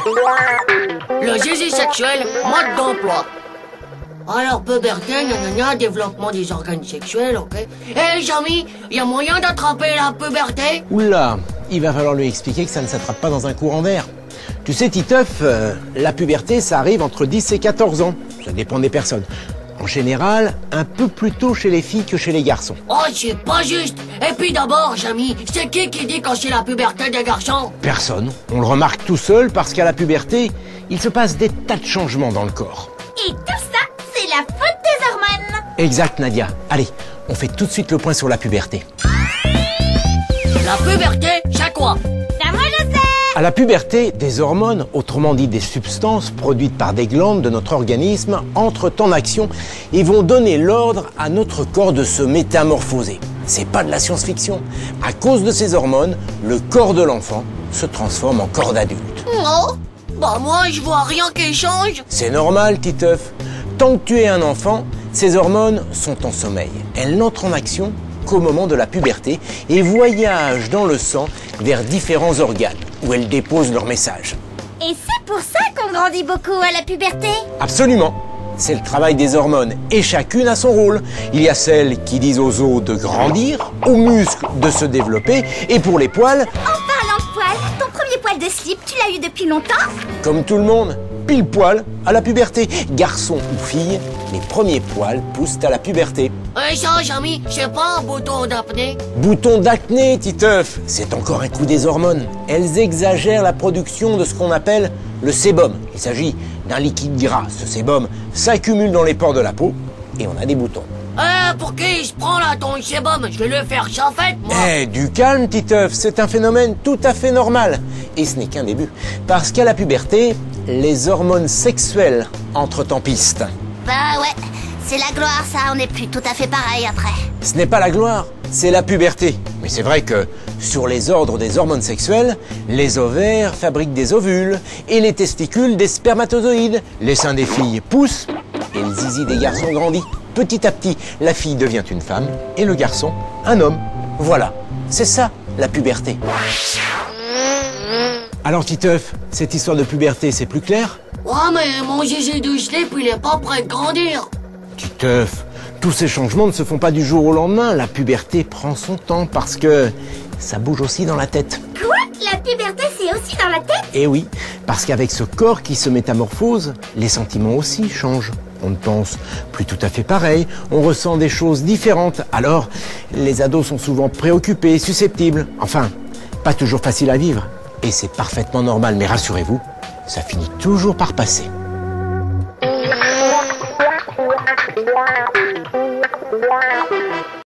Le zizi sexuel, mode d'emploi. Alors, puberté, nanana, développement des organes sexuels, ok. Eh, les amis, y a moyen d'attraper la puberté? Oula, il va falloir lui expliquer que ça ne s'attrape pas dans un courant d'air. Tu sais, Titeuf, la puberté, ça arrive entre 10 et 14 ans. Ça dépend des personnes. En général, un peu plus tôt chez les filles que chez les garçons. Oh, c'est pas juste. Et puis d'abord, Jamy, c'est qui dit quand c'est la puberté des garçons? Personne. On le remarque tout seul parce qu'à la puberté, il se passe des tas de changements dans le corps. Et tout ça, c'est la faute des hormones. Exact, Nadia. Allez, on fait tout de suite le point sur la puberté. La puberté, c'est quoi? Ça, moi, je sais. À la puberté, des hormones, autrement dit des substances produites par des glandes de notre organisme, entrent en action et vont donner l'ordre à notre corps de se métamorphoser. C'est pas de la science-fiction. À cause de ces hormones, le corps de l'enfant se transforme en corps d'adulte. Oh, bah moi, je vois rien qui change. C'est normal, Titeuf. Tant que tu es un enfant, ces hormones sont en sommeil. Elles n'entrent en action qu'au moment de la puberté et voyagent dans le sang vers différents organes où elles déposent leur message. Et c'est pour ça qu'on grandit beaucoup à la puberté. Absolument. C'est le travail des hormones et chacune a son rôle. Il y a celles qui disent aux os de grandir, aux muscles de se développer et pour les poils, En parlant de poils, ton premier poil de slip, tu l'as eu depuis longtemps? comme tout le monde, pile poil à la puberté. Garçon ou fille, les premiers poils poussent à la puberté. Et ça, Jamy, c'est pas un bouton d'apnée? Bouton d'acné, Titeuf, c'est encore un coup des hormones. Elles exagèrent la production de ce qu'on appelle le sébum. Il s'agit d'un liquide gras. Ce sébum s'accumule dans les pores de la peau et on a des boutons. Pour qui il se prend là ton sébum? Je vais le faire chafette, moi. Eh, du calme, Titeuf, c'est un phénomène tout à fait normal. Et ce n'est qu'un début. Parce qu'à la puberté, les hormones sexuelles entrent en piste. Bah ouais, c'est la gloire ça, on n'est plus tout à fait pareil après. Ce n'est pas la gloire, c'est la puberté. Mais c'est vrai que sur les ordres des hormones sexuelles, les ovaires fabriquent des ovules et les testicules des spermatozoïdes. Les seins des filles poussent et le zizi des garçons grandit. Petit à petit, la fille devient une femme et le garçon un homme. Voilà, c'est ça la puberté. Alors Titeuf, cette histoire de puberté, c'est plus clair? Ouais, mais mon zizi du slip, il est pas prêt de grandir. Titeuf, tous ces changements ne se font pas du jour au lendemain. La puberté prend son temps parce que ça bouge aussi dans la tête. Quoi? La puberté c'est aussi dans la tête? Eh oui, parce qu'avec ce corps qui se métamorphose, les sentiments aussi changent. On ne pense plus tout à fait pareil, on ressent des choses différentes. Alors, les ados sont souvent préoccupés, susceptibles. Enfin, pas toujours facile à vivre. Et c'est parfaitement normal, mais rassurez-vous, ça finit toujours par passer.